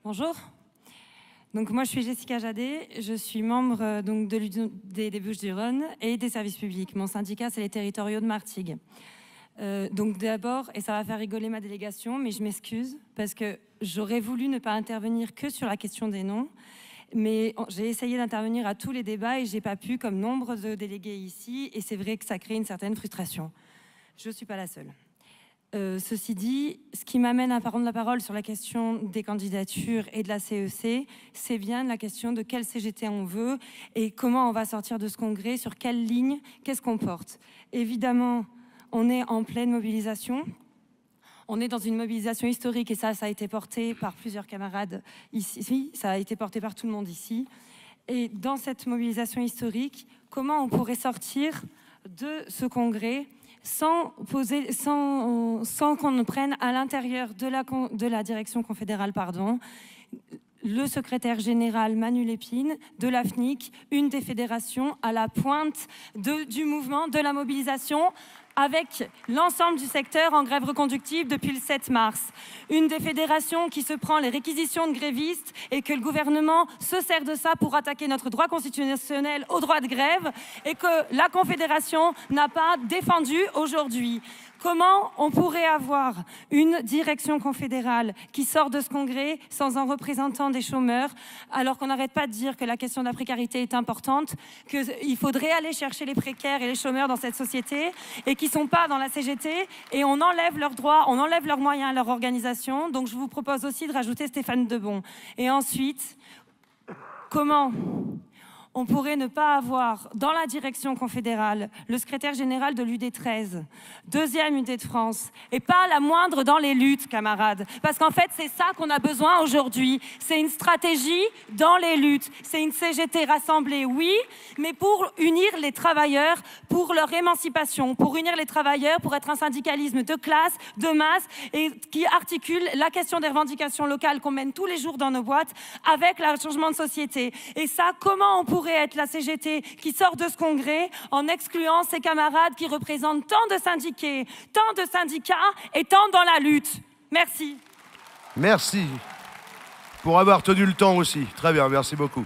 Bonjour. Donc moi je suis Jessica Jadet, je suis membre de l'Union des Bouches-du-Rhône et des services publics. Mon syndicat c'est les territoriaux de Martigues. Donc d'abord, et ça va faire rigoler ma délégation, mais je m'excuse parce que j'aurais voulu ne pas intervenir que sur la question des noms, mais j'ai essayé d'intervenir à tous les débats et j'ai pas pu, comme nombre de délégués ici, et c'est vrai que ça crée une certaine frustration. Je suis pas la seule. Ceci dit, ce qui m'amène à prendre la parole sur la question des candidatures et de la CEC, c'est bien la question de quel CGT on veut et comment on va sortir de ce congrès, sur quelle ligne, qu'est-ce qu'on porte. Évidemment, on est en pleine mobilisation. On est dans une mobilisation historique et ça a été porté par plusieurs camarades ici, ça a été porté par tout le monde ici. Et dans cette mobilisation historique, comment on pourrait sortir de ce congrès sans qu'on ne prenne à l'intérieur de la direction confédérale, le secrétaire général Manu Lépine de l'AFNIC, une des fédérations à la pointe du mouvement, de la mobilisation, avec l'ensemble du secteur en grève reconductible depuis le 7 mars. Une des fédérations qui se prend les réquisitions de grévistes et que le gouvernement se sert de ça pour attaquer notre droit constitutionnel au droit de grève et que la Confédération n'a pas défendu aujourd'hui. Comment on pourrait avoir une direction confédérale qui sort de ce congrès sans un représentant des chômeurs, alors qu'on n'arrête pas de dire que la question de la précarité est importante, qu'il faudrait aller chercher les précaires et les chômeurs dans cette société et qui ne sont pas dans la CGT, et on enlève leurs droits, on enlève leurs moyens, leur organisation. Donc je vous propose aussi de rajouter Stéphane Debon. Et ensuite, comment on pourrait ne pas avoir dans la direction confédérale le secrétaire général de l'UD13, deuxième unité de France, et pas la moindre dans les luttes, camarades. Parce qu'en fait, c'est ça qu'on a besoin aujourd'hui. C'est une stratégie dans les luttes. C'est une CGT rassemblée, oui, mais pour unir les travailleurs, pour leur émancipation, pour unir les travailleurs, pour être un syndicalisme de classe, de masse, et qui articule la question des revendications locales qu'on mène tous les jours dans nos boîtes avec le changement de société. Et ça, comment on pourrait être la CGT qui sort de ce congrès en excluant ses camarades qui représentent tant de syndiqués, tant de syndicats et tant dans la lutte. Merci. Merci pour avoir tenu le temps aussi. Très bien, merci beaucoup.